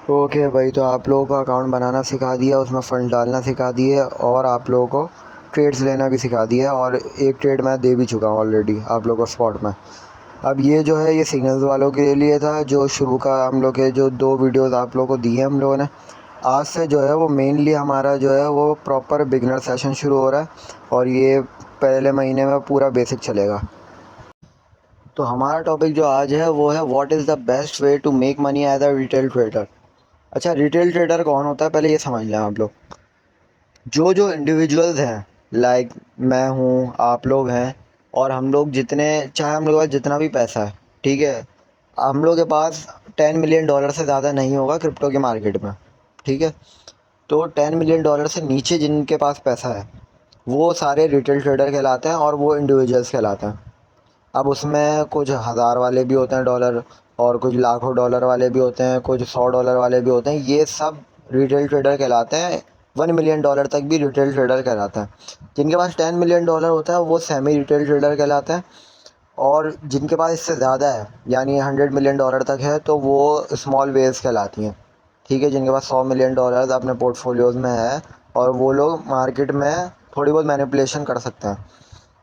Okay भाई, तो आप लोगों को अकाउंट बनाना सिखा दिया, उसमें फ़ंड डालना सिखा दिए और आप लोगों को ट्रेड्स लेना भी सिखा दिया और एक ट्रेड मैं दे भी चुका हूँ ऑलरेडी आप लोगों को स्पॉट में। अब ये जो है ये सिग्नल्स वालों के लिए था, जो शुरू का हम लोग के जो 2 वीडियोस आप लोगों को दिए हम लोगों ने। आज से जो है वो मेनली हमारा जो है वो प्रॉपर बिगनर सेशन शुरू हो रहा है और ये पहले महीने में पूरा बेसिक चलेगा। तो हमारा टॉपिक जो आज है वो है what is the best way to make money as a retail trader. अच्छा, रिटेल ट्रेडर कौन होता है पहले ये समझ लें आप लोग। जो जो इंडिविजुअल्स हैं, लाइक मैं हूँ, आप लोग हैं, और हम लोग जितने, चाहे हम लोग के पास जितना भी पैसा है, ठीक है, हम लोग के पास 10 मिलियन डॉलर से ज़्यादा नहीं होगा क्रिप्टो के मार्केट में, ठीक है। तो 10 मिलियन डॉलर से नीचे जिनके पास पैसा है वो सारे रिटेल ट्रेडर कहलाते हैं और वो इंडिविजुअल्स कहलाते हैं। अब उसमें कुछ हज़ार वाले भी होते हैं डॉलर, और कुछ लाखों डॉलर वाले भी होते हैं, कुछ 100 डॉलर वाले भी होते हैं। ये सब रिटेल ट्रेडर कहलाते हैं। 1 मिलियन डॉलर तक भी रिटेल ट्रेडर कहलाता है। जिनके पास 10 मिलियन डॉलर होता है वो सेमी रिटेल ट्रेडर कहलाते हैं। और जिनके पास इससे ज़्यादा है, यानी 100 मिलियन डॉलर तक है, तो वो स्मॉल वेव्स कहलाती हैं, ठीक है। जिनके पास 100 मिलियन डॉलर अपने पोर्टफोलियोज़ में है और वो लोग मार्केट में थोड़ी बहुत मैनिपुलेशन कर सकते हैं।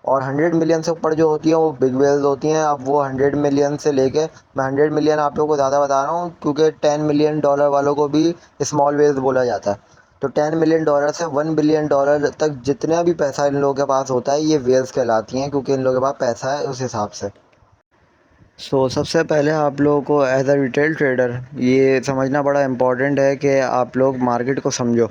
और 100 मिलियन से ऊपर जो होती हैं वो बिग वेल्स होती हैं। अब वो 100 मिलियन से लेके, मैं 100 मिलियन आप लोगों को ज़्यादा बता रहा हूँ क्योंकि 10 मिलियन डॉलर वालों को भी स्मॉल वेल्स बोला जाता है। तो 10 मिलियन डॉलर से 1 बिलियन डॉलर तक जितना भी पैसा इन लोगों के पास होता है ये वेल्स कहलाती हैं, क्योंकि इन लोगों के पास पैसा है उस हिसाब से। सबसे पहले आप लोगों को एज अ रिटेल ट्रेडर ये समझना बड़ा इम्पोर्टेंट है कि आप लोग मार्केट को समझो।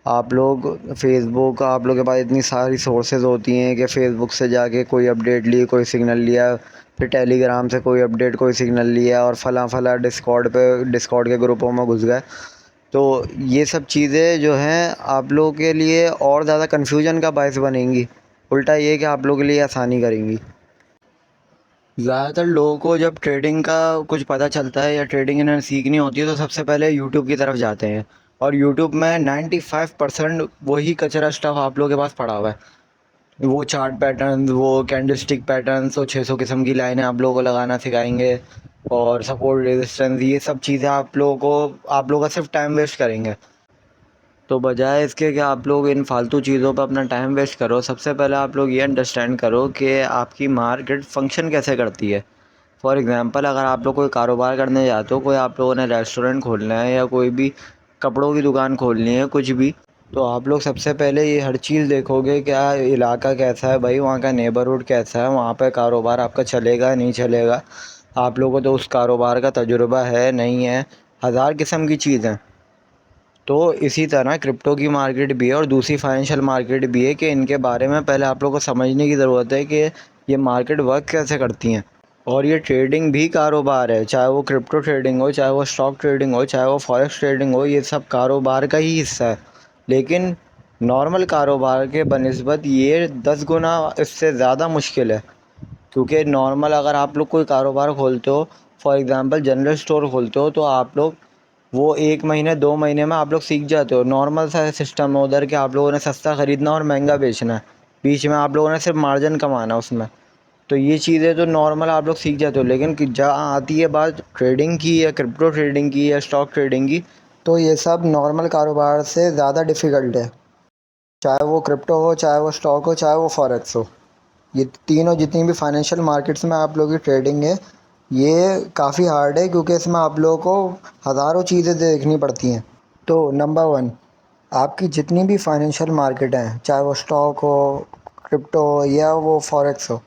आप लोग फेसबुक, आप लोग के पास इतनी सारी सोर्सेज होती हैं कि फ़ेसबुक से जाके कोई अपडेट ली, कोई सिग्नल लिया, फिर टेलीग्राम से कोई अपडेट, कोई सिग्नल लिया, और फला डिस्कॉर्ड के ग्रुपों में घुस गए। तो ये सब चीज़ें जो हैं आप लोगों के लिए और ज़्यादा कन्फ्यूजन का बायस बनेंगी, उल्टा ये कि आप लोगों के लिए आसानी करेंगी। ज़्यादातर लोगों को जब ट्रेडिंग का कुछ पता चलता है या ट्रेडिंग इन्हें सीखनी होती है तो सबसे पहले यूट्यूब की तरफ जाते हैं। और यूट्यूब में 95% वही कचरा स्टफ आप लोगों के पास पड़ा हुआ है। वो चार्ट पैटर्न्स, वो कैंडलस्टिक पैटर्न्स, वो 600 किस्म की लाइनें आप लोगों को लगाना सिखाएंगे, और सपोर्ट रेजिस्टेंस, ये सब चीज़ें आप लोगों का सिर्फ टाइम वेस्ट करेंगे। तो बजाय इसके कि आप लोग इन फालतू चीज़ों पर अपना टाइम वेस्ट करो, सबसे पहले आप लोग ये अंडरस्टैंड करो कि आपकी मार्केट फंक्शन कैसे करती है। फॉर एग्ज़ाम्पल, अगर आप लोग कोई कारोबार करने जाते हो, कोई आप लोगों ने रेस्टोरेंट खोलना है या कोई भी कपड़ों की दुकान खोलनी है, कुछ भी, तो आप लोग सबसे पहले ये हर चीज़ देखोगे, क्या इलाका कैसा है भाई, वहाँ का नेबरहुड कैसा है, वहाँ पे कारोबार आपका चलेगा नहीं चलेगा, आप लोगों को तो उस कारोबार का तजुर्बा है नहीं है, हज़ार किस्म की चीज़ें। तो इसी तरह क्रिप्टो की मार्केट भी है और दूसरी फाइनेंशियल मार्केट भी है कि इनके बारे में पहले आप लोगों को समझने की ज़रूरत है कि ये मार्केट वर्क कैसे करती हैं। और ये ट्रेडिंग भी कारोबार है, चाहे वो क्रिप्टो ट्रेडिंग हो, चाहे वो स्टॉक ट्रेडिंग हो, चाहे वो फॉरेक्स ट्रेडिंग हो, ये सब कारोबार का ही हिस्सा है। लेकिन नॉर्मल कारोबार के बनिस्बत ये 10 गुना इससे ज़्यादा मुश्किल है। क्योंकि नॉर्मल अगर आप लोग कोई कारोबार खोलते हो, फॉर एग्ज़ाम्पल जनरल स्टोर खोलते हो, तो आप लोग वो 1 महीने 2 महीने में आप लोग सीख जाते हो। नॉर्मल सा सिस्टम है उधर के, आप लोगों ने सस्ता ख़रीदना और महंगा बेचना है, बीच में आप लोगों ने सिर्फ मार्जिन कमाना उसमें। तो ये चीज़ें तो नॉर्मल आप लोग सीख जाते हो, लेकिन कि जहाँ आती है बात ट्रेडिंग की या क्रिप्टो ट्रेडिंग की या स्टॉक ट्रेडिंग की, तो ये सब नॉर्मल कारोबार से ज़्यादा डिफ़िकल्ट है। चाहे वो क्रिप्टो हो, चाहे वो स्टॉक हो, चाहे वो फॉरेक्स हो, ये तीनों जितनी भी फाइनेंशियल मार्केट्स में आप लोगों की ट्रेडिंग है, ये काफ़ी हार्ड है क्योंकि इसमें आप लोगों को हज़ारों चीज़ें देखनी पड़ती हैं। तो नंबर वन, आपकी जितनी भी फाइनेंशियल मार्केट हैं, चाहे वो स्टॉक हो, क्रिप्टो हो, या वो फॉरेक्स हो,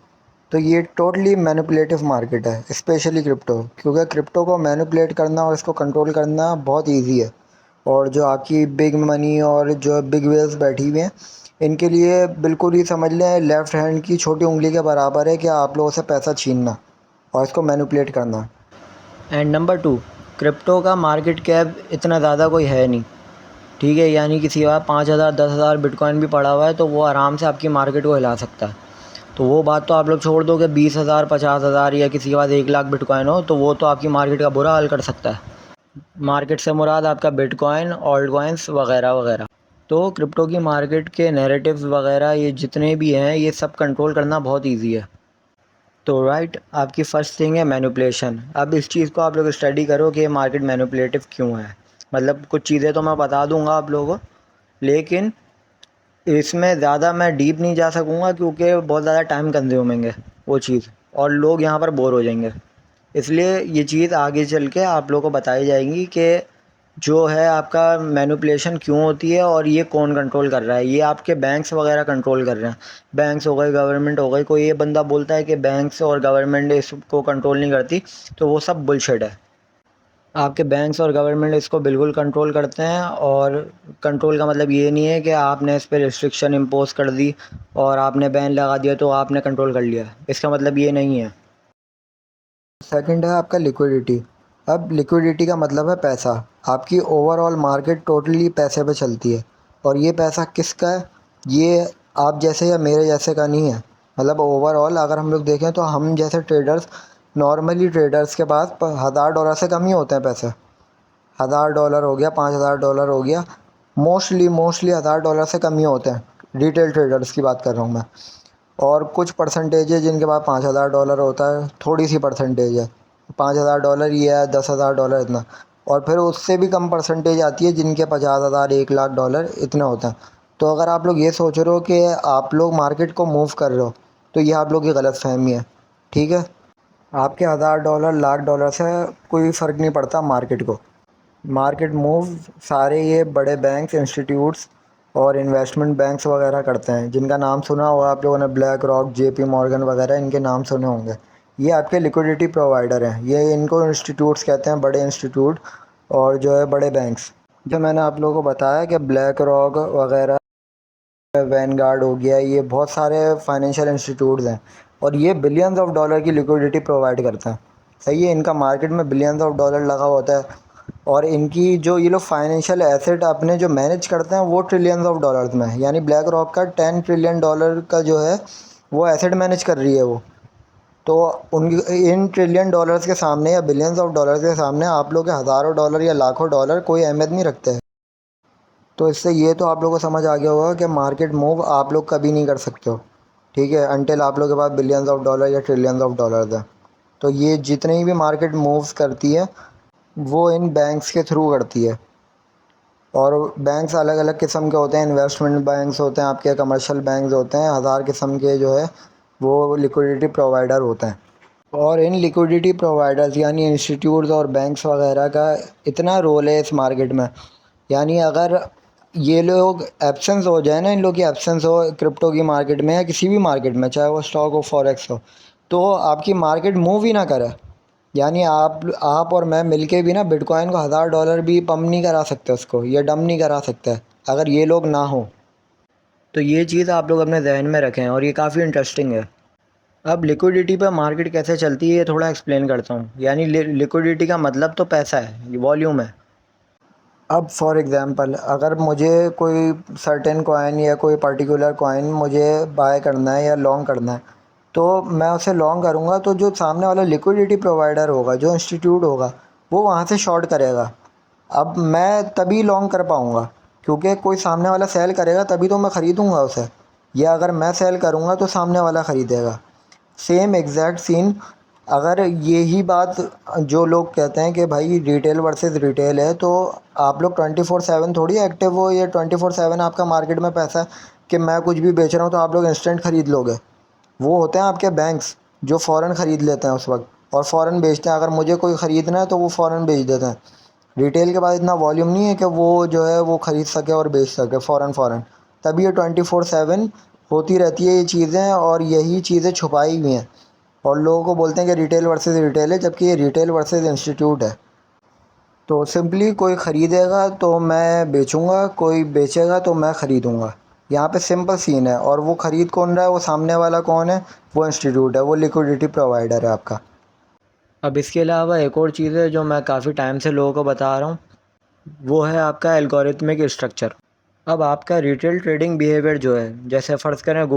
तो ये टोटली मैनिपुलेटिव मार्केट है, स्पेशली क्रिप्टो, क्योंकि क्रिप्टो को मैनिपुलेट करना और इसको कंट्रोल करना बहुत इजी है। और जो आपकी बिग मनी और जो बिग वेल्स बैठी हुई हैं, इनके लिए बिल्कुल ही समझ लें लेफ़्ट हैंड की छोटी उंगली के बराबर है कि आप लोगों से पैसा छीनना और इसको मैनिपुलेट करना। एंड नंबर टू, क्रिप्टो का मार्केट कैप इतना ज़्यादा कोई है नहीं, ठीक है। यानी किसी के पास 5,000 10,000 बिटकॉइन भी पड़ा हुआ है तो वो आराम से आपकी मार्केट को हिला सकता है। तो वो बात तो आप लोग छोड़ दो कि 20,000 50,000 या किसी के पास 1 लाख बिटकॉइन हो, तो वो तो आपकी मार्केट का बुरा हाल कर सकता है। मार्केट से मुराद आपका बिटकॉइन, ऑल्ट कॉइन्स वगैरह वगैरह। तो क्रिप्टो की मार्केट के नैरेटिव्स वगैरह ये जितने भी हैं, ये सब कंट्रोल करना बहुत इजी है। तो राइट, आपकी फ़र्स्ट थिंग है मैनिपुलेशन। अब इस चीज़ को आप लोग स्टडी करो कि मार्केट मैनिपुलेटिव क्यों है। मतलब कुछ चीज़ें तो मैं बता दूंगा आप लोगों को, लेकिन इसमें ज़्यादा मैं डीप नहीं जा सकूँगा क्योंकि बहुत ज़्यादा टाइम कंज्यूमिंग है वो चीज़, और लोग यहाँ पर बोर हो जाएंगे। इसलिए ये चीज़ आगे चल के आप लोगों को बताई जाएगी कि जो है आपका मैनिपुलेशन क्यों होती है और ये कौन कंट्रोल कर रहा है। ये आपके बैंक्स वगैरह कंट्रोल कर रहे हैं। बैंक्स हो गए, गवर्नमेंट हो गई। कोई ये बंदा बोलता है कि बैंक्स और गवर्नमेंट इसको कंट्रोल नहीं करती, तो वो सब बुलशिट है। आपके बैंक्स और गवर्नमेंट इसको बिल्कुल कंट्रोल करते हैं, और कंट्रोल का मतलब ये नहीं है कि आपने इस पे रिस्ट्रिक्शन इम्पोज कर दी और आपने बैन लगा दिया तो आपने कंट्रोल कर लिया। इसका मतलब ये नहीं है। सेकंड है आपका लिक्विडिटी। अब लिक्विडिटी का मतलब है पैसा। आपकी ओवरऑल मार्केट टोटली पैसे पे चलती है, और ये पैसा किसका है? ये आप जैसे या मेरे जैसे का नहीं है। मतलब ओवरऑल अगर हम लोग देखें तो हम जैसे ट्रेडर्स, नॉर्मली ट्रेडर्स के पास $1000 से कम ही होते हैं पैसे। $1000 हो गया, $5000 हो गया, मोस्टली $1000 से कम ही होते हैं। रिटेल ट्रेडर्स की बात कर रहा हूँ मैं। और कुछ परसेंटेज है जिनके पास $5000 होता है, थोड़ी सी परसेंटेज है। $5000 ही है, $10,000 इतना। और फिर उससे भी कम परसेंटेज आती है जिनके 50,000, $1,00,000 इतने होते हैं। तो अगर आप लोग ये सोच रहे हो कि आप लोग मार्केट को मूव कर रहे हो, तो ये आप लोग की गलत फहमी है। ठीक है, आपके $1000, $1,00,000 से कोई फ़र्क नहीं पड़ता मार्केट को। मार्केट मूव सारे ये बड़े बैंक्स, इंस्टीट्यूट्स और इन्वेस्टमेंट बैंक्स वगैरह करते हैं, जिनका नाम सुना होगा आप लोगों ने, ब्लैक रॉक, JP मॉर्गन वगैरह, इनके नाम सुने होंगे। ये आपके लिक्विडिटी प्रोवाइडर हैं। ये इनको इंस्टीट्यूट्स कहते हैं, बड़े इंस्टीट्यूट और जो है बड़े बैंक्स। जो मैंने आप लोगों को बताया कि ब्लैक रॉक वगैरह, वैनगार्ड हो गया, ये बहुत सारे फाइनेंशियल इंस्टीट्यूट्स हैं, और ये बिलियंस ऑफ डॉलर की लिक्विडिटी प्रोवाइड करते हैं। सही है, इनका मार्केट में बिलियंस ऑफ डॉलर लगा होता है, और इनकी जो ये लोग फाइनेंशियल एसेट अपने जो मैनेज करते हैं वो ट्रिलियंस ऑफ डॉलर्स में है। यानी ब्लैक रॉक का $10 ट्रिलियन का जो है वो एसेट मैनेज कर रही है वो। तो उन इन ट्रिलियन डॉलर्स के सामने या बिलियंस ऑफ डॉलर्स के सामने आप लोग के हज़ारों डॉलर या लाखों डॉलर कोई अहमियत नहीं रखते हैं। तो इससे ये तो आप लोगों को समझ आ गया होगा कि मार्केट मूव आप लोग कभी नहीं कर सकते हो। ठीक है, अनटिल आप लोग के पास बिलियंस ऑफ डॉलर या ट्रिलियंस ऑफ डॉलर्स हैं। तो ये जितनी भी मार्केट मूव्स करती है वो इन बैंक्स के थ्रू करती है। और बैंक्स अलग अलग किस्म के होते हैं। इन्वेस्टमेंट बैंक्स होते हैं, आपके कमर्शियल बैंक्स होते हैं, हज़ार किस्म के जो है वो लिक्विडिटी प्रोवाइडर होते हैं। और इन लिक्विडिटी प्रोवाइडर्स यानी इंस्टीट्यूट्स और बैंक्स वगैरह का इतना रोल है इस मार्केट में। यानी अगर ये लोग एब्सेंस हो जाए ना, इन लोग की एब्सेंस हो क्रिप्टो की मार्केट में या किसी भी मार्केट में, चाहे वो स्टॉक हो, फॉरेक्स हो, तो आपकी मार्केट मूव ही ना करे। यानी आप और मैं मिलके भी ना बिटकॉइन को $1000 भी पम्प नहीं करा सकते, उसको ये डम नहीं करा सकते अगर ये लोग ना हो। तो ये चीज़ आप लोग अपने जहन में रखें, और ये काफ़ी इंटरेस्टिंग है। अब लिक्विडिटी पे मार्केट कैसे चलती है ये थोड़ा एक्सप्लेन करता हूँ। यानी लिक्विडिटी का मतलब तो पैसा है, ये वॉल्यूम है। अब फॉर एग्ज़ाम्पल अगर मुझे कोई सर्टेन कॉइन या कोई पर्टिकुलर कॉइन मुझे बाय करना है या लॉन्ग करना है, तो मैं उसे लॉन्ग करूँगा तो जो सामने वाला लिक्विडिटी प्रोवाइडर होगा, जो इंस्टीट्यूट होगा, वो वहाँ से शॉर्ट करेगा। अब मैं तभी लॉन्ग कर पाऊँगा क्योंकि कोई सामने वाला सेल करेगा तभी तो मैं ख़रीदूँगा उसे, या अगर मैं सेल करूँगा तो सामने वाला ख़रीदेगा। Same exact scene. अगर यही बात जो लोग कहते हैं कि भाई रिटेल वर्सेस रिटेल है, तो आप लोग 24/7 थोड़ी एक्टिव हो, या 24/7 आपका मार्केट में पैसा है कि मैं कुछ भी बेच रहा हूँ तो आप लोग इंस्टेंट ख़रीद लोगे। वो होते हैं आपके बैंक्स जो फ़ौरन ख़रीद लेते हैं उस वक्त और फ़ौरन बेचते हैं। अगर मुझे कोई ख़रीदना है तो वो फ़ौरन बेच देते हैं। रिटेल के पास इतना वॉल्यूम नहीं है कि वो जो है वो ख़रीद सके और बेच सके फ़ौरन। तभी ये 24/7 होती रहती है ये चीज़ें, और यही चीज़ें छुपाई हुई हैं। और लोगों को बोलते हैं कि रिटेल वर्सेस रिटेल है, जबकि ये रिटेल वर्सेस इंस्टीट्यूट है। तो सिंपली कोई ख़रीदेगा तो मैं बेचूंगा, कोई बेचेगा तो मैं ख़रीदूंगा। यहाँ पे सिंपल सीन है। और वो ख़रीद कौन रहा है, वो सामने वाला कौन है? वो इंस्टीट्यूट है, वो लिक्विडिटी प्रोवाइडर है आपका। अब इसके अलावा एक और चीज़ है जो मैं काफ़ी टाइम से लोगों को बता रहा हूँ, वो है आपका एल्गोरिथमिक स्ट्रक्चर। अब आपका रिटेल ट्रेडिंग बिहेवियर जो है, जैसे फ़र्ज़ करें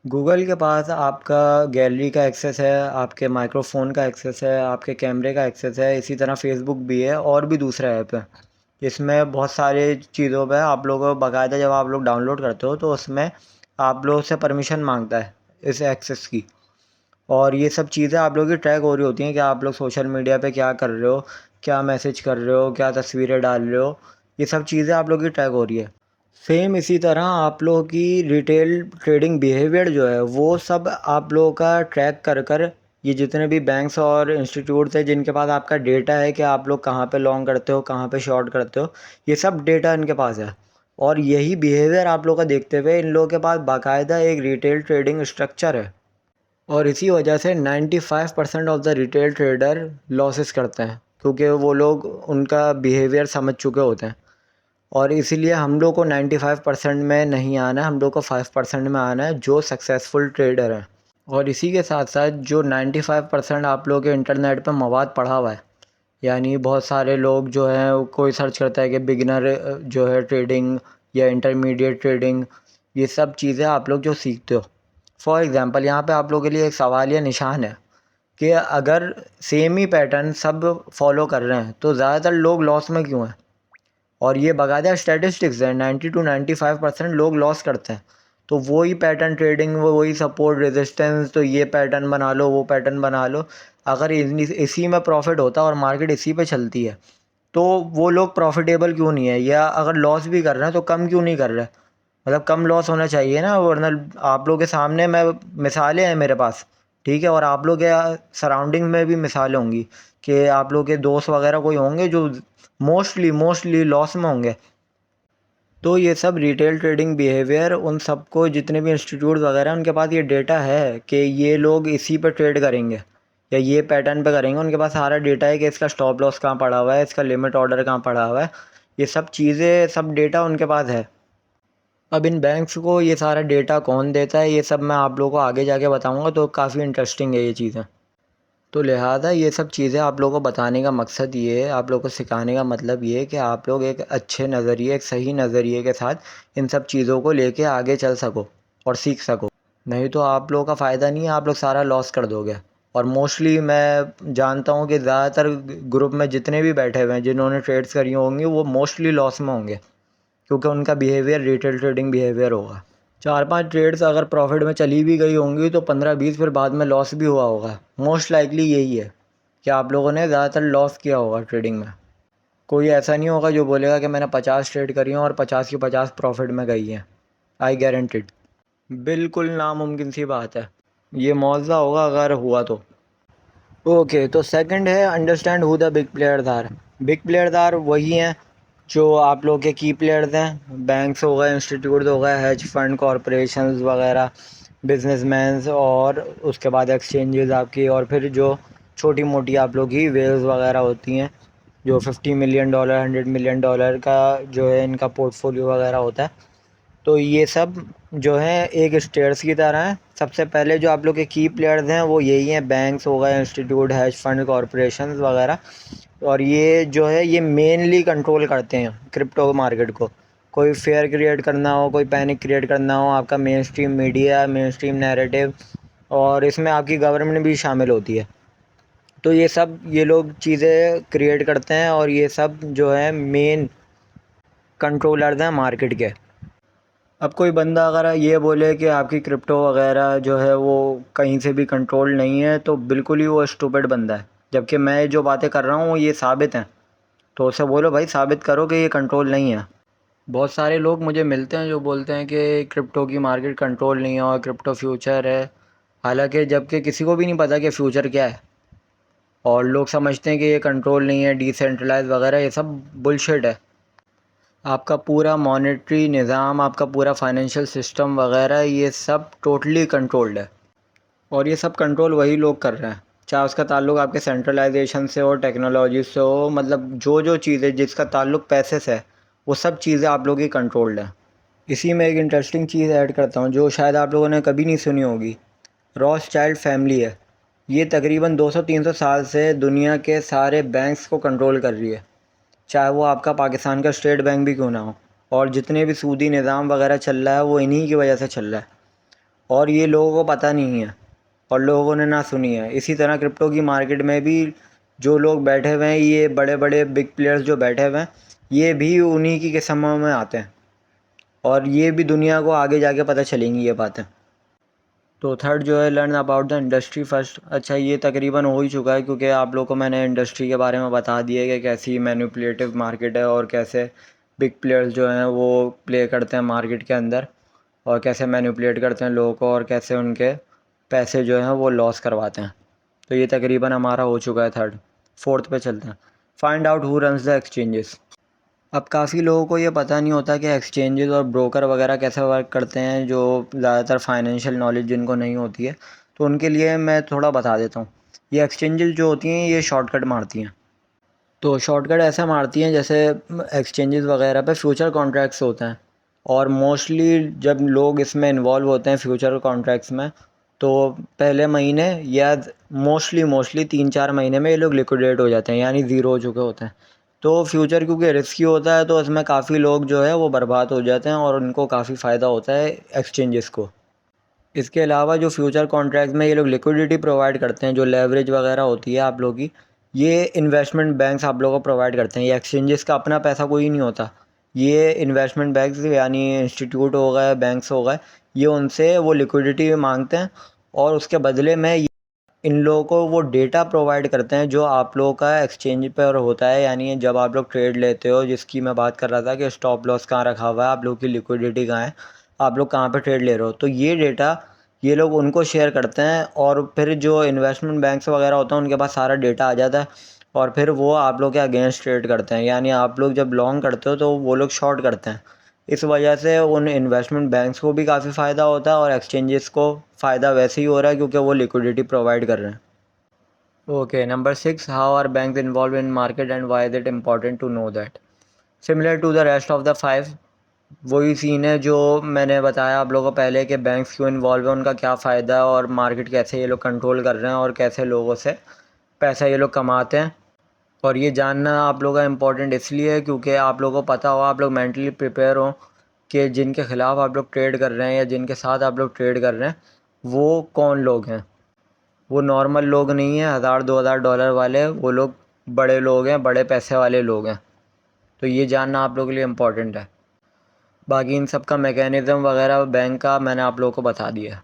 गूगल के पास आपका गैलरी का एक्सेस है, आपके माइक्रोफोन का एक्सेस है, आपके कैमरे का एक्सेस है। इसी तरह फेसबुक भी है और भी दूसरा ऐप है। इसमें बहुत सारे चीज़ों पे आप लोगों को बाकायदा जब आप लोग डाउनलोड करते हो तो उसमें आप लोग से परमिशन मांगता है इस एक्सेस की। और ये सब चीज़ें आप लोगों की ट्रैक हो रही होती हैं कि आप लोग सोशल मीडिया पे क्या कर रहे हो, क्या मैसेज कर रहे हो, क्या तस्वीरें डाल रहे हो, ये सब चीज़ें आप लोगों की ट्रैक हो रही है। सेम इसी तरह आप लोगों की रिटेल ट्रेडिंग बिहेवियर जो है वो सब आप लोगों का ट्रैक कर कर ये जितने भी बैंक्स और इंस्टीट्यूट्स हैं जिनके पास आपका डेटा है कि आप लोग कहाँ पे लॉन्ग करते हो, कहाँ पे शॉर्ट करते हो, ये सब डेटा इनके पास है। और यही बिहेवियर आप लोगों का देखते हुए इन लोगों के पास बाकायदा एक रिटेल ट्रेडिंग स्ट्रक्चर है। और इसी वजह से 95% of the retail trader losses करते हैं, क्योंकि वो लोग उनका बिहेवियर समझ चुके होते हैं। और इसीलिए हम लोग को 95% में नहीं आना है, हम लोग को 5% में आना है जो सक्सेसफुल ट्रेडर हैं। और इसी के साथ साथ जो 95% आप लोग के इंटरनेट पे मवाद पड़ा हुआ है, यानी बहुत सारे लोग जो हैं कोई सर्च करता है कि बिगिनर जो है ट्रेडिंग या इंटरमीडिएट ट्रेडिंग, ये सब चीज़ें आप लोग जो सीखते हो। फॉर एग्ज़ाम्पल यहाँ पे आप लोगों के लिए एक सवाल या निशान है कि अगर सेम ही पैटर्न सब फॉलो कर रहे हैं तो ज़्यादातर लोग लॉस में क्यों हैं। और ये बाकायदा स्टैटिस्टिक्स है, 90 to 95% लोग लॉस करते हैं। तो वही पैटर्न ट्रेडिंग, वो वही सपोर्ट रेजिस्टेंस, तो ये पैटर्न बना लो, वो पैटर्न बना लो। अगर इसी में प्रॉफिट होता है और मार्केट इसी पे चलती है तो वो लोग प्रॉफिटेबल क्यों नहीं है, या अगर लॉस भी कर रहे हैं तो कम क्यों नहीं कर रहे। मतलब कम लॉस होना चाहिए ना, वरना आप लोग के सामने मैं मिसालें हैं मेरे पास, ठीक है, और आप लोग के सराउंडिंग में भी मिसालें होंगी कि आप लोग के दोस्त वगैरह कोई होंगे जो मोस्टली लॉस में होंगे। तो ये सब रिटेल ट्रेडिंग बिहेवियर उन सबको, जितने भी इंस्टीट्यूट वगैरह उनके पास ये डेटा है कि ये लोग इसी पे ट्रेड करेंगे या ये पैटर्न पे करेंगे। उनके पास सारा डेटा है कि इसका स्टॉप लॉस कहाँ पड़ा हुआ है, इसका लिमिट ऑर्डर कहाँ पड़ा हुआ है, ये सब चीज़ें, सब डेटा उनके पास है। अब इन बैंक्स को ये सारा डेटा कौन देता है, ये सब मैं आप लोगों को आगे जाके बताऊंगा, तो काफ़ी इंटरेस्टिंग है ये चीज़ें। तो लिहाजा ये सब चीज़ें आप लोगों को बताने का मकसद ये है, आप लोगों को सिखाने का मतलब ये है कि आप लोग एक अच्छे नज़रिए, एक सही नज़रिए के साथ इन सब चीज़ों को लेके आगे चल सको और सीख सको। नहीं तो आप लोगों का फ़ायदा नहीं है, आप लोग सारा लॉस कर दोगे। और मोस्टली मैं जानता हूँ कि ज़्यादातर ग्रुप में जितने भी बैठे हुए हैं जिन्होंने ट्रेड्स करी होंगी वो मोस्टली लॉस में होंगे, क्योंकि उनका बिहेवियर रिटेल ट्रेडिंग बिहेवियर होगा। 4-5 ट्रेड्स अगर प्रॉफिट में चली भी गई होंगी तो 15-20 फिर बाद में लॉस भी हुआ होगा। मोस्ट लाइकली यही है कि आप लोगों ने ज़्यादातर लॉस किया होगा ट्रेडिंग में। कोई ऐसा नहीं होगा जो बोलेगा कि मैंने 50 ट्रेड करी हैं और 50 की 50 प्रॉफिट में गई हैं। आई गारंटीड। बिल्कुल नामुमकिन सी बात है, ये मुआवजा होगा अगर हुआ तो। ओके, तो सेकंड है understand who the big players are. Big players are वही हैं जो आप लोग के की प्लेयर्स हैं, बैंक्स हो गए, इंस्टीट्यूट हो गए, हेज फंड, कॉरपोरेशंस वगैरह, बिजनेसमैन्स, और उसके बाद एक्सचेंजेस आपकी, और फिर जो छोटी मोटी आप लोग की वेल्स वगैरह होती हैं जो $50 मिलियन, $100 मिलियन का जो है इनका पोर्टफोलियो वगैरह होता है। तो ये सब जो है एक स्टेयर्स की तरह हैं। सबसे पहले जो आप लोग के की प्लेयर्स हैं वो यही हैं, बैंक्स हो गए, इंस्टीट्यूट, हेज फंड, कॉरपोरेशंस वगैरह। और ये जो है ये मेनली कंट्रोल करते हैं क्रिप्टो मार्केट को। कोई फेयर क्रिएट करना हो, कोई पैनिक क्रिएट करना हो, आपका main stream media, main stream narrative, और इसमें आपकी गवर्नमेंट भी शामिल होती है। तो ये सब ये लोग चीज़ें क्रिएट करते हैं और ये सब जो है मेन कंट्रोलर्स हैं मार्केट के। अब कोई बंदा अगर ये बोले कि आपकी क्रिप्टो वगैरह जो है वो कहीं से भी कंट्रोल नहीं है तो बिल्कुल ही वो स्टूपिड बंदा है, जबकि मैं जो बातें कर रहा हूँ वो ये साबित हैं। तो उसे बोलो भाई साबित करो कि ये कंट्रोल नहीं है। बहुत सारे लोग मुझे मिलते हैं जो बोलते हैं कि क्रिप्टो की मार्केट कंट्रोल नहीं है और क्रिप्टो फ्यूचर है, हालांकि जबकि किसी को भी नहीं पता कि फ्यूचर क्या है। और लोग समझते हैं कि ये कंट्रोल नहीं है, डिसेंट्रलाइज वगैरह, ये सब बुलशिट है। आपका पूरा मॉनेटरी निज़ाम, आपका पूरा फाइनेंशियल सिस्टम वगैरह, ये सब टोटली कंट्रोल्ड है। और ये सब कंट्रोल वही लोग कर रहे हैं, चाहे उसका ताल्लुक आपके सेंट्रलाइजेशन से हो, टेक्नोलॉजी से हो, मतलब जो जो चीज़ें जिसका ताल्लुक पैसे से है वो सब चीज़ें आप लोगों की कंट्रोल्ड हैं। इसी में एक इंटरेस्टिंग चीज़ ऐड करता हूँ जो शायद आप लोगों ने कभी नहीं सुनी होगी। रॉथस्चाइल्ड फैमिली है, ये तकरीबन 200-300 साल से दुनिया के सारे बैंक्स को कंट्रोल कर रही है, चाहे वो आपका पाकिस्तान का स्टेट बैंक भी क्यों ना हो। और जितने भी सूदी निज़ाम वगैरह चल रहा है वो इन्हीं की वजह से चल रहा है, और ये लोगों को पता नहीं है और लोगों ने ना सुनी है। इसी तरह क्रिप्टो की मार्केट में भी जो लोग बैठे हुए हैं, ये बड़े बड़े बिग प्लेयर्स जो बैठे हुए हैं, ये भी उन्हीं की किस्मों में आते हैं, और ये भी दुनिया को आगे जाके पता चलेंगी ये बातें। तो थर्ड जो है, learn about the industry first. अच्छा, ये तकरीबन हो ही चुका है क्योंकि आप लोगों को मैंने इंडस्ट्री के बारे में बता दिया है कि कैसी मैनिपुलेटिव मार्केट है और कैसे बिग प्लेयर्स जो हैं वो प्ले करते हैं मार्केट के अंदर, और कैसे मैनिपुलेट करते हैं लोगों को और कैसे उनके पैसे जो हैं वो लॉस करवाते हैं। तो ये तकरीबन हमारा हो चुका है थर्ड। फोर्थ पे चलते हैं, find out who runs the exchanges. अब काफ़ी लोगों को ये पता नहीं होता कि एक्सचेंजेस और ब्रोकर वगैरह कैसे वर्क करते हैं, जो ज़्यादातर फाइनेंशियल नॉलेज जिनको नहीं होती है, तो उनके लिए मैं थोड़ा बता देता हूँ। ये एक्सचेंजेस जो होती हैं ये शॉर्टकट मारती हैं। तो शॉर्टकट ऐसा मारती हैं जैसे एक्सचेंजेस वगैरह पे फ्यूचर कॉन्ट्रैक्ट्स होते हैं, और मोस्टली जब लोग इसमें इन्वॉल्व होते हैं फ्यूचर कॉन्ट्रैक्ट्स में, तो पहले महीने या मोस्टली 3-4 महीने में ये लोग लिक्विडेट हो जाते हैं, यानी ज़ीरो हो चुके होते हैं। तो फ्यूचर क्योंकि रिस्की होता है तो इसमें काफ़ी लोग जो है वो बर्बाद हो जाते हैं और उनको काफ़ी फ़ायदा होता है एक्सचेंजेस को। इसके अलावा जो फ्यूचर कॉन्ट्रैक्ट में ये लोग लिक्विडिटी प्रोवाइड करते हैं, जो लेवरेज वगैरह होती है आप लोगों की, ये इन्वेस्टमेंट बैंक्स आप लोगों को प्रोवाइड करते हैं। ये एक्सचेंजेस का अपना पैसा कोई नहीं होता, ये इन्वेस्टमेंट बैंक्स यानी इंस्टीट्यूट हो गए, बैंक्स हो गए, ये उनसे वो लिक्विडिटी मांगते हैं और उसके बदले में इन लोगों को वो डेटा प्रोवाइड करते हैं जो आप लोगों का एक्सचेंज पर होता है। यानी जब आप लोग ट्रेड लेते हो, जिसकी मैं बात कर रहा था कि स्टॉप लॉस कहाँ रखा हुआ है, आप लोगों की लिक्विडिटी कहाँ है, आप लोग कहाँ पे ट्रेड ले रहे हो, तो ये डेटा ये लोग उनको शेयर करते हैं। और फिर जो इन्वेस्टमेंट बैंक्स वगैरह होते हैं उनके पास सारा डेटा आ जाता है, और फिर वो आप लोग के अगेंस्ट ट्रेड करते हैं। यानी आप लोग जब लॉन्ग करते हो तो वो लोग शॉर्ट करते हैं। इस वजह से उन इन्वेस्टमेंट बैंक्स को भी काफ़ी फ़ायदा होता है और एक्सचेंजेस को फ़ायदा वैसे ही हो रहा है क्योंकि वो लिक्विडिटी प्रोवाइड कर रहे हैं। Okay, number 6, how are banks involved in market and why is it important to know that? Similar to the rest of the five, वही सीन है जो मैंने बताया आप लोगों को पहले कि बैंक्स क्यों इन्वॉल्व है, उनका क्या फ़ायदा है और मार्केट कैसे ये लोग कंट्रोल कर रहे हैं और कैसे लोगों से पैसा ये लोग कमाते हैं। और ये जानना आप लोगों का इम्पोर्टेंट इसलिए है क्योंकि आप लोगों को पता हो, आप लोग मेंटली प्रिपेयर हो कि जिनके ख़िलाफ़ आप लोग ट्रेड कर रहे हैं या जिनके साथ आप लोग ट्रेड कर रहे हैं वो कौन लोग हैं। वो नॉर्मल लोग नहीं हैं, 1000-2000 डॉलर वाले, वो लोग बड़े लोग हैं, बड़े पैसे वाले लोग हैं। तो ये जानना आप लोगों के लिए इम्पोर्टेंट है। बाकी इन सब का मैकेनिज़्म वगैरह बैंक का मैंने आप लोगों को बता दिया है।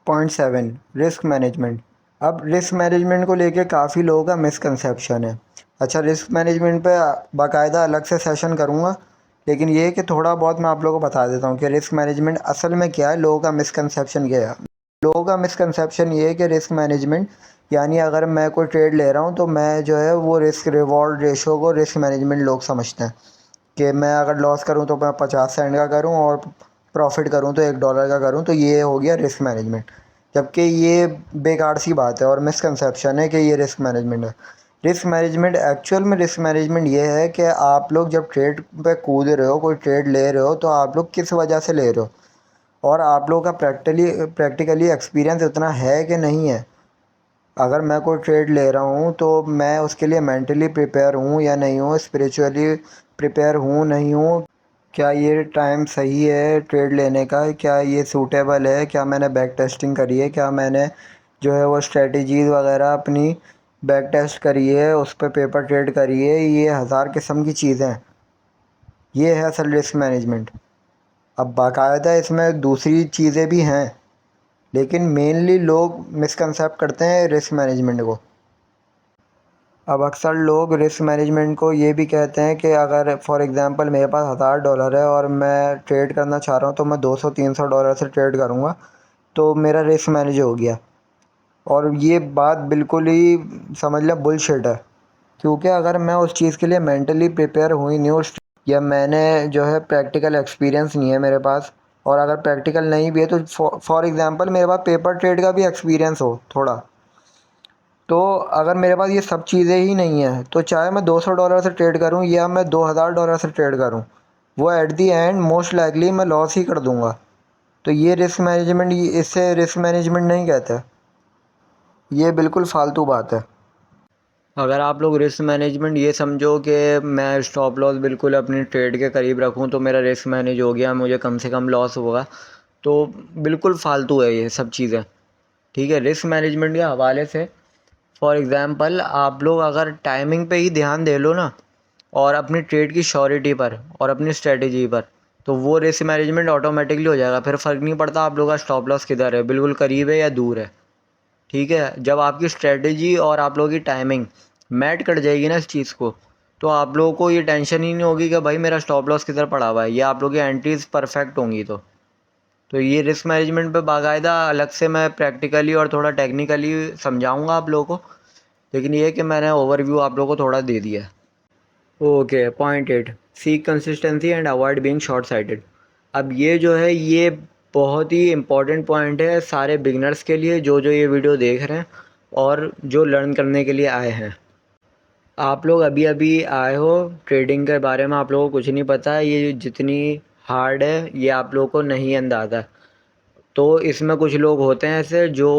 Point 7, risk management. अब रिस्क मैनेजमेंट को लेके काफ़ी लोगों का मिसकंसेप्शन है। अच्छा, रिस्क मैनेजमेंट पे बाकायदा अलग से सेशन करूँगा, लेकिन ये है कि थोड़ा बहुत मैं आप लोगों को बता देता हूँ कि रिस्क मैनेजमेंट असल में क्या है, लोगों का मिसकंसेप्शन क्या है। लोगों का मिसकंसेप्शन ये है कि रिस्क मैनेजमेंट यानी अगर मैं कोई ट्रेड ले रहा हूँ तो मैं जो है वो रिस्क रिवॉर्ड रेशो को रिस्क मैनेजमेंट लोग समझते हैं कि मैं अगर लॉस करूँ तो मैं 50 सेंट का करूँ और प्रॉफिट करूँ तो $1 का करूँ, तो ये हो गया रिस्क मैनेजमेंट। जबकि ये बेकार सी बात है और मिसकंसेप्शन है कि ये रिस्क मैनेजमेंट है। रिस्क मैनेजमेंट एक्चुअल में रिस्क मैनेजमेंट ये है कि आप लोग जब ट्रेड पे कूद रहे हो, कोई ट्रेड ले रहे हो, तो आप लोग किस वजह से ले रहे हो और आप लोगों का प्रैक्टिकली एक्सपीरियंस इतना है कि नहीं है। अगर मैं कोई ट्रेड ले रहा हूँ तो मैं उसके लिए मेंटली प्रिपेयर हूँ या नहीं हूँ, स्पिरिचुअली प्रिपेयर हूँ नहीं हूँ, क्या ये टाइम सही है ट्रेड लेने का, क्या ये सूटेबल है, क्या मैंने बैक टेस्टिंग करी है, क्या मैंने जो है वो स्ट्रेटजीज़ वगैरह अपनी बैक टेस्ट करी है, उस पर पेपर ट्रेड करी है। ये हज़ार किस्म की चीज़ें हैं। ये है असल रिस्क मैनेजमेंट। अब बाकायदा इसमें दूसरी चीज़ें भी हैं, लेकिन मेनली लोग मिसकंसेप्ट करते हैं रिस्क मैनेजमेंट को। अब अक्सर लोग रिस्क मैनेजमेंट को ये भी कहते हैं कि अगर फॉर एग्ज़ाम्पल मेरे पास $1000 है और मैं ट्रेड करना चाह रहा हूँ तो मैं $200-300 से ट्रेड करूँगा तो मेरा रिस्क मैनेज हो गया। और ये बात बिल्कुल ही समझ लें बुलशिट है, क्योंकि अगर मैं उस चीज़ के लिए मेंटली प्रिपेयर हुई नहीं उस, या मैंने जो है प्रैक्टिकल एक्सपीरियंस नहीं है मेरे पास, और अगर प्रैक्टिकल नहीं भी है तो फॉर एग्ज़ाम्पल मेरे पास पेपर ट्रेड का भी एक्सपीरियंस हो थोड़ा, तो अगर मेरे पास ये सब चीज़ें ही नहीं हैं तो चाहे मैं $200 से ट्रेड करूं या मैं $2000 से ट्रेड करूं, वो at the and most likely मैं लॉस ही कर दूंगा। तो ये रिस्क मैनेजमेंट, इससे रिस्क मैनेजमेंट नहीं कहते, ये बिल्कुल फालतू बात है। अगर आप लोग रिस्क मैनेजमेंट ये समझो कि मैं स्टॉप लॉस बिल्कुल अपनी ट्रेड के करीब रखूं तो मेरा रिस्क मैनेज हो गया, मुझे कम से कम लॉस होगा, तो बिल्कुल फालतू है ये सब चीज़ें। ठीक है, रिस्क मैनेजमेंट के हवाले से फॉर एग्ज़ाम्पल आप लोग अगर टाइमिंग पे ही ध्यान दे लो ना, और अपनी ट्रेड की श्योरिटी पर और अपनी स्ट्रेटजी पर, तो वो रिस्क मैनेजमेंट ऑटोमेटिकली हो जाएगा। फिर फ़र्क नहीं पड़ता आप लोगों का स्टॉप लॉस किधर है, बिल्कुल करीब है या दूर है। ठीक है, जब आपकी स्ट्रेटजी और आप लोगों की टाइमिंग मैट कर जाएगी ना इस चीज़ को, तो आप लोगों को ये टेंशन ही नहीं होगी कि भाई मेरा स्टॉप लॉस किधर पड़ा हुआ है, ये आप लोगों की एंट्रीज परफेक्ट होंगी। तो ये रिस्क मैनेजमेंट पे बाकायदा अलग से मैं प्रैक्टिकली और थोड़ा टेक्निकली समझाऊंगा आप लोगों को, लेकिन ये है कि मैंने ओवरव्यू आप लोगों को थोड़ा दे दिया है। Okay, point 8, seek consistency and avoid being short sighted. अब ये जो है ये बहुत ही इम्पॉर्टेंट पॉइंट है सारे बिगनर्स के लिए जो ये वीडियो देख रहे हैं और जो लर्न करने के लिए आए हैं। आप लोग अभी अभी आए हो, ट्रेडिंग के बारे में आप लोगों को कुछ नहीं पता है, ये जितनी हार्ड है ये आप लोगों को नहीं अंदाज़ा है। तो इसमें कुछ लोग होते हैं ऐसे जो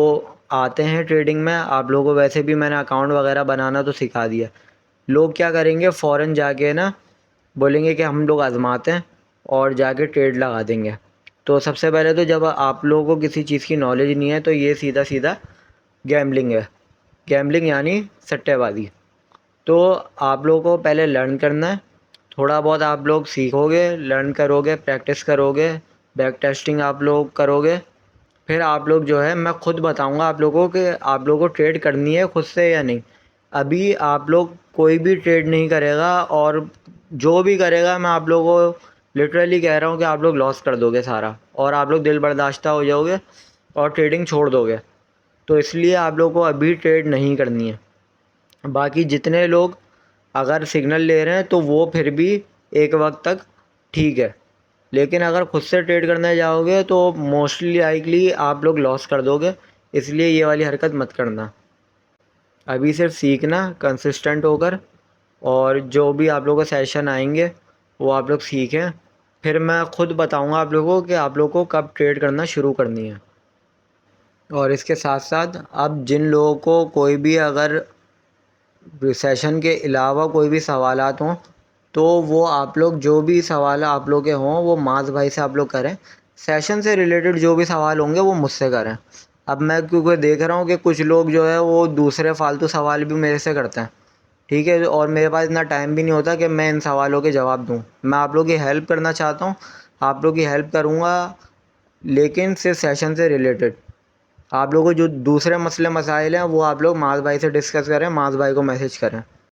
आते हैं ट्रेडिंग में, आप लोगों को वैसे भी मैंने अकाउंट वगैरह बनाना तो सिखा दिया। लोग क्या करेंगे, फ़ौरन जाके ना बोलेंगे कि हम लोग आजमाते हैं और जाके ट्रेड लगा देंगे। तो सबसे पहले तो जब आप लोगों को किसी चीज़ की नॉलेज नहीं है तो ये सीधा सीधा गैम्बलिंग है। गैम्बलिंग यानी सट्टेबाजी। तो आप लोगों को पहले लर्न करना है, थोड़ा बहुत आप लोग सीखोगे, लर्न करोगे, प्रैक्टिस करोगे, बैक टेस्टिंग आप लोग करोगे, फिर आप लोग जो है मैं खुद बताऊंगा आप लोगों को कि आप लोगों को ट्रेड करनी है खुद से या नहीं। अभी आप लोग कोई भी ट्रेड नहीं करेगा, और जो भी करेगा मैं आप लोगों को लिटरली कह रहा हूँ कि आप लोग लॉस कर दोगे सारा, और आप लोग दिल बर्दाश्ता हो जाओगे और ट्रेडिंग छोड़ दोगे। तो इसलिए आप लोगों को अभी ट्रेड नहीं करनी है। बाकी जितने लोग अगर सिग्नल ले रहे हैं तो वो फिर भी एक वक्त तक ठीक है, लेकिन अगर खुद से ट्रेड करने जाओगे तो मोस्टली लाइकली आप लोग लॉस कर दोगे। इसलिए ये वाली हरकत मत करना। अभी सिर्फ सीखना कंसिस्टेंट होकर, और जो भी आप लोगों को सेशन आएंगे वो आप लोग सीखें। फिर मैं खुद बताऊंगा आप लोगों को कि आप लोगों को कब ट्रेड करना शुरू करनी है। और इसके साथ साथ अब जिन लोगों को कोई भी अगर सेशन के अलावा कोई भी सवालात हों तो वो आप लोग जो भी सवाल आप लोग के हों वो माज भाई से आप लोग करें। सेशन से रिलेटेड जो भी सवाल होंगे वो मुझसे करें। अब मैं क्योंकि देख रहा हूँ कि कुछ लोग जो है वो दूसरे फालतू सवाल भी मेरे से करते हैं। ठीक है, और मेरे पास इतना टाइम भी नहीं होता कि मैं इन सवालों के जवाब दूँ। मैं आप लोग की हेल्प करना चाहता हूँ, आप लोग की हेल्प करूँगा, लेकिन सिर्फ सेशन से रिलेटेड। आप लोगों को जो दूसरे मसले मसाइल हैं वो आप लोग माज भाई से डिस्कस करें, माज भाई को मैसेज करें।